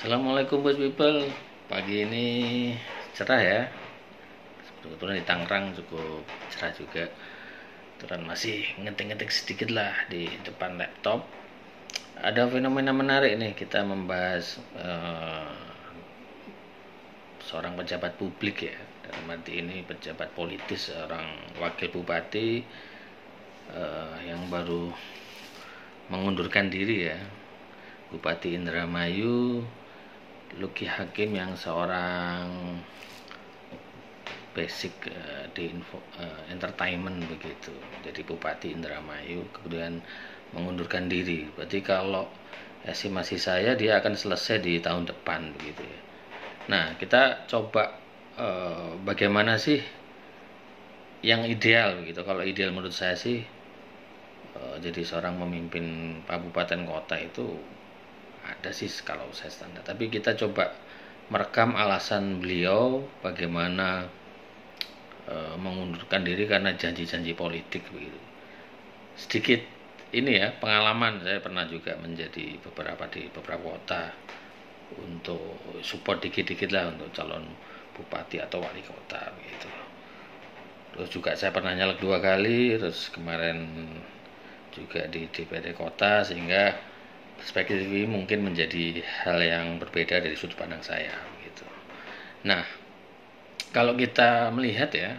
Assalamualaikum bos people. Pagi ini cerah ya. Kebetulan di Tangerang cukup cerah juga. Kebetulan masih ngetik-ngetik sedikit lah di depan laptop. Ada fenomena menarik nih, kita membahas seorang pejabat publik ya. Dalam arti ini pejabat politis, seorang wakil bupati yang baru mengundurkan diri ya. Bupati Indramayu Luki Hakim, yang seorang basic di entertainment begitu, jadi Bupati Indramayu kemudian mengundurkan diri. Berarti kalau estimasi saya dia akan selesai di tahun depan begitu ya. Nah, kita coba bagaimana sih yang ideal begitu. Kalau ideal menurut saya sih jadi seorang pemimpin kabupaten kota itu ada sih kalau saya standar, tapi kita coba merekam alasan beliau bagaimana mengundurkan diri karena janji-janji politik begitu. Sedikit ini ya, pengalaman saya pernah juga menjadi di beberapa kota untuk support dikit-dikit lah untuk calon bupati atau wali kota begitu. Terus juga saya pernah nyalek 2 kali, terus kemarin juga di DPRD kota, sehingga perspektif ini mungkin menjadi hal yang berbeda dari sudut pandang saya gitu. Nah, kalau kita melihat ya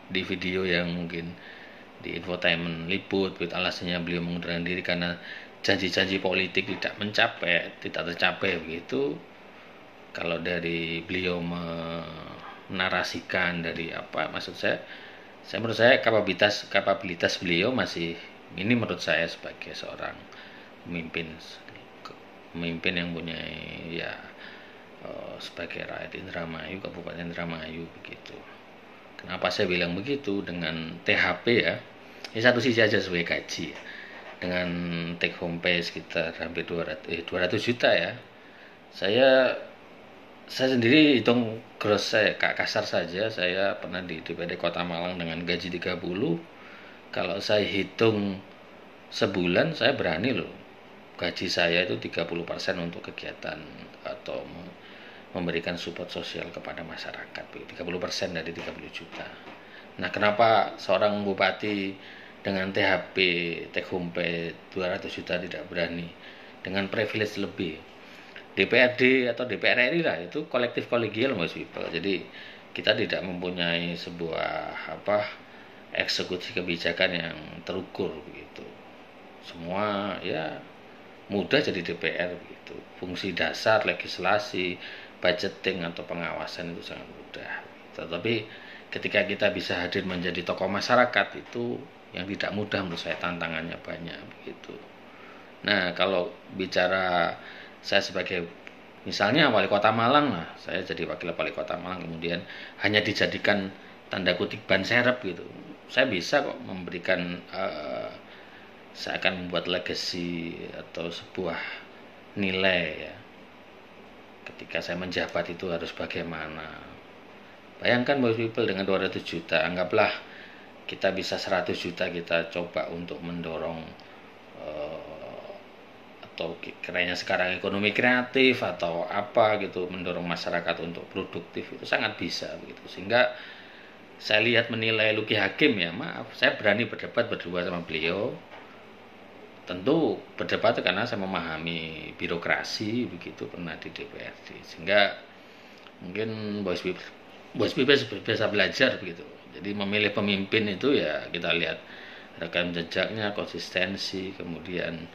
di video yang mungkin di infotainment liput, alasannya beliau mengundurkan diri karena janji-janji politik tidak tercapai begitu. Kalau dari beliau menarasikan dari apa, maksud saya menurut saya kapabilitas beliau masih ini menurut saya sebagai seorang pemimpin yang punya ya sebagai rakyat Indramayu, Kabupaten Indramayu begitu. Kenapa saya bilang begitu? Dengan THP ya, ini satu sisi aja sebagai gaji ya. Dengan take home pay sekitar hampir 200 juta ya. Saya sendiri hitung gross saya kasar saja, saya pernah di DPRD Kota Malang dengan gaji 30. Kalau saya hitung sebulan, saya berani loh gaji saya itu 30% untuk kegiatan atau memberikan support sosial kepada masyarakat, 30% dari 30 juta. Nah, kenapa seorang bupati dengan THP take home pay 200 juta tidak berani dengan privilege lebih? DPRD atau DPR RI lah, itu kolektif kolegial Mas People. Jadi kita tidak mempunyai sebuah eksekusi kebijakan yang terukur begitu. Semua ya mudah jadi DPR begitu. Fungsi dasar legislasi, budgeting atau pengawasan itu sangat mudah. Tetapi ketika kita bisa hadir menjadi tokoh masyarakat, itu yang tidak mudah menurut saya, tantangannya banyak begitu. Nah, kalau bicara saya sebagai misalnya wali kota Malang lah, saya jadi wakil wali kota Malang kemudian hanya dijadikan tanda kutip ban serep gitu. Saya bisa kok memberikan saya akan membuat legacy atau sebuah nilai ya. Ketika saya menjabat itu harus bagaimana. Bayangkan Bos People dengan 200 juta, anggaplah kita bisa 100 juta kita coba untuk mendorong atau kiranya sekarang ekonomi kreatif atau apa gitu, mendorong masyarakat untuk produktif, itu sangat bisa begitu. Sehingga saya lihat menilai Luki Hakim ya, maaf, saya berani berdebat berdua sama beliau. Tentu berdebat karena saya memahami birokrasi begitu, pernah di DPRD, sehingga mungkin Bos People bisa belajar begitu. Jadi memilih pemimpin itu ya kita lihat rekam jejaknya, konsistensi, kemudian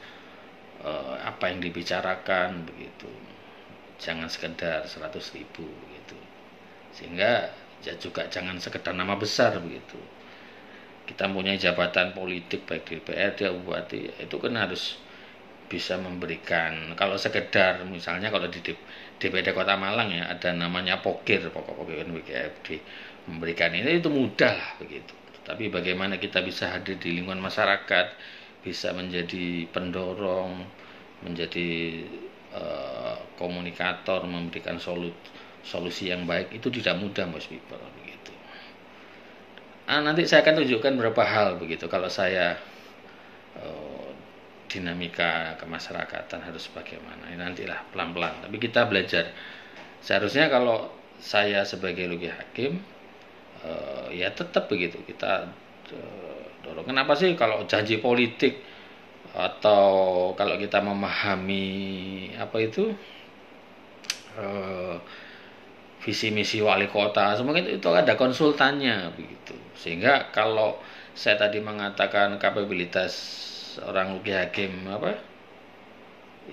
apa yang dibicarakan begitu. Jangan sekedar 100.000 begitu. Sehingga ya juga jangan sekedar nama besar begitu. Kita punya jabatan politik baik di DPRD, bupati, itu kan harus bisa memberikan. Kalau sekedar misalnya kalau di DPRD Kota Malang ya ada namanya pokir, pokok-pokok WKFD, memberikan itu mudah lah begitu. Tapi bagaimana kita bisa hadir di lingkungan masyarakat, bisa menjadi pendorong, menjadi komunikator, memberikan solusi yang baik, itu tidak mudah Mas People begitu. Nanti saya akan tunjukkan beberapa hal begitu. Kalau saya dinamika kemasyarakatan harus bagaimana. Ini nantilah pelan-pelan. Tapi kita belajar. Seharusnya kalau saya sebagai Luki Hakim, ya tetap begitu. Kita dorong. Kenapa sih kalau janji politik atau kalau kita memahami apa itu visi misi wali kota, semua itu ada konsultannya begitu. Sehingga kalau saya tadi mengatakan kapabilitas orang Luki Hakim apa,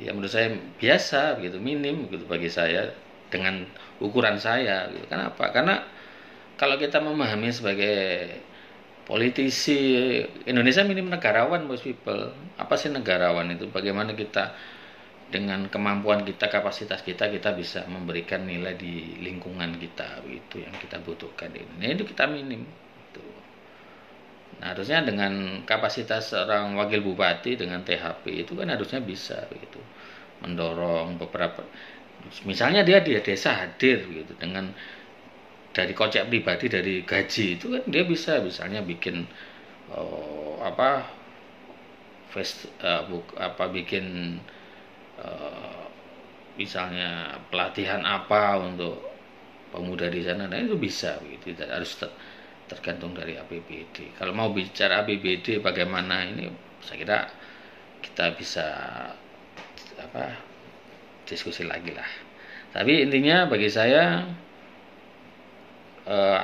ya menurut saya biasa begitu, minim begitu bagi saya dengan ukuran saya gitu. Kenapa? Karena kalau kita memahami sebagai politisi Indonesia minim negarawan, most people. Apa sih negarawan itu? Bagaimana kita dengan kemampuan kita, kapasitas kita bisa memberikan nilai di lingkungan kita, itu yang kita butuhkan ini. Nah, itu kita minim. Gitu. Nah, harusnya dengan kapasitas seorang wakil bupati dengan THP itu kan harusnya bisa, gitu, mendorong beberapa. Misalnya dia di desa hadir, gitu, dengan dari kocek pribadi, dari gaji itu kan dia bisa, misalnya bikin bikin misalnya pelatihan apa untuk pemuda di sana, nah itu bisa begitu. Tidak harus tergantung dari APBD. Kalau mau bicara APBD bagaimana ini, saya kira kita bisa diskusi lagi lah. Tapi intinya bagi saya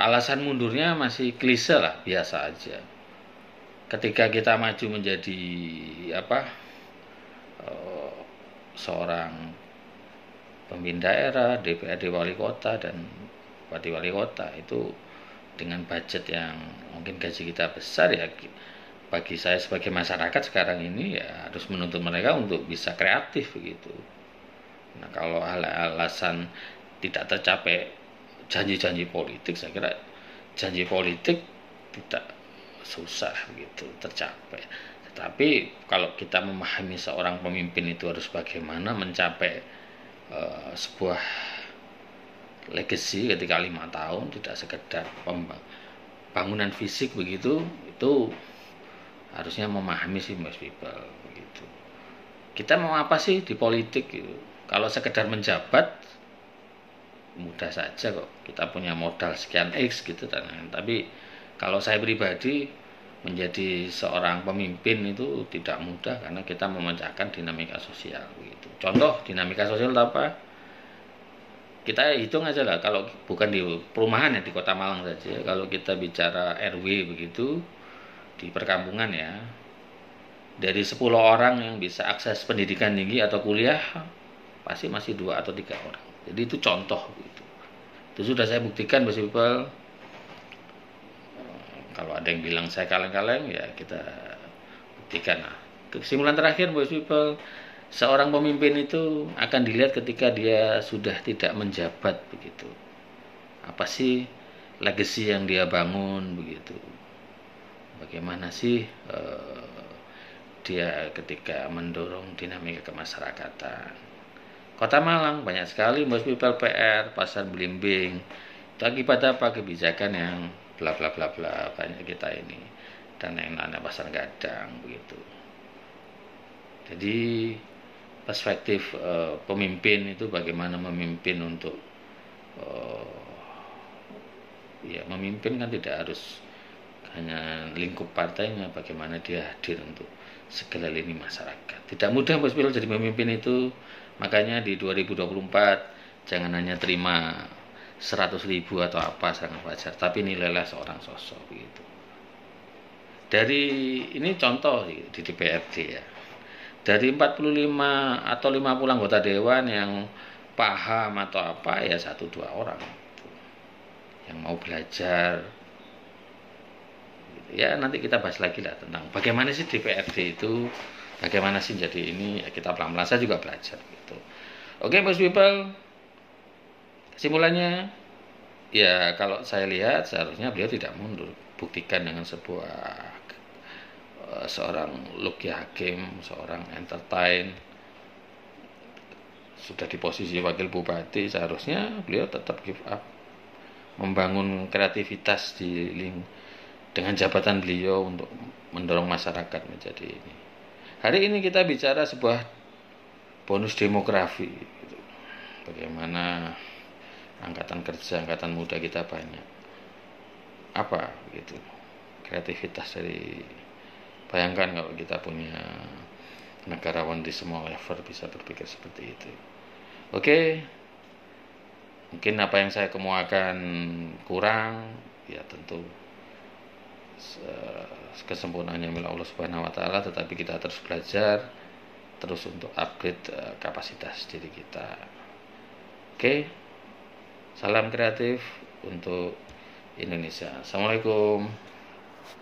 alasan mundurnya masih klise lah, biasa aja. Ketika kita maju menjadi seorang pemimpin daerah, DPRD wali kota dan bupati wali kota, itu dengan budget yang mungkin gaji kita besar, ya bagi saya sebagai masyarakat sekarang ini ya harus menuntut mereka untuk bisa kreatif begitu. Nah, kalau alasan tidak tercapai janji-janji politik, saya kira janji politik tidak susah begitu tercapai. Tetapi kalau kita memahami seorang pemimpin itu harus bagaimana mencapai sebuah legacy ketika 5 tahun, tidak sekedar bangunan fisik begitu, itu harusnya memahami sih most people begitu. Kita mau apa sih di politik gitu? Kalau sekedar menjabat mudah saja kok, kita punya modal sekian X gitu, tapi kalau saya pribadi menjadi seorang pemimpin itu tidak mudah, karena kita memecahkan dinamika sosial begitu. Contoh dinamika sosial apa? Kita hitung aja lah, kalau bukan di perumahan ya, di Kota Malang saja. Kalau kita bicara RW begitu, di perkampungan ya, dari 10 orang yang bisa akses pendidikan tinggi atau kuliah, pasti masih 2 atau 3 orang. Jadi itu contoh gitu. Itu sudah saya buktikan, Mas People. Kalau ada yang bilang saya kaleng-kaleng, ya kita buktikan. Nah, kesimpulan terakhir, Mas People, seorang pemimpin itu akan dilihat ketika dia sudah tidak menjabat begitu. Apa sih legacy yang dia bangun begitu? Bagaimana sih dia ketika mendorong dinamika kemasyarakatan? Kota Malang banyak sekali Mas People PR, pasar belimbing. Itu akibat apa? Kebijakan yang bla bla bla bla, banyak kita ini, dan yang lainnya, pasar gadang begitu. Jadi perspektif pemimpin itu bagaimana memimpin untuk ya memimpin kan tidak harus hanya lingkup partainya, bagaimana dia hadir untuk segala lini masyarakat. Tidak mudah Mas Will jadi pemimpin itu, makanya di 2024 jangan hanya terima 100.000 atau apa, sangat wajar, tapi nilailah seorang sosok begitu. Dari ini contoh di DPRD ya, dari 45 atau 50 anggota dewan yang paham atau apa, ya 1-2 orang yang mau belajar. Ya nanti kita bahas lagi lah tentang bagaimana sih DPRD itu, bagaimana sih jadi ini, ya kita pelan-pelan, saya juga belajar gitu. Oke, Mas People, kesimpulannya ya kalau saya lihat seharusnya beliau tidak mundur. Buktikan dengan seorang Luki Hakim, seorang entertain, sudah di posisi wakil bupati, seharusnya beliau tetap give up, membangun kreativitas dengan jabatan beliau untuk mendorong masyarakat menjadi ini. Hari ini kita bicara sebuah bonus demografi gitu. Bagaimana angkatan kerja, angkatan muda kita banyak. Apa gitu kreativitas dari, bayangkan kalau kita punya negarawan di semua level bisa berpikir seperti itu. Oke, mungkin apa yang saya kemukakan kurang, ya tentu kesempurnaannya milik Allah Subhanahu wa taala, tetapi kita terus belajar terus untuk upgrade kapasitas diri kita. Oke. Salam kreatif untuk Indonesia. Assalamualaikum.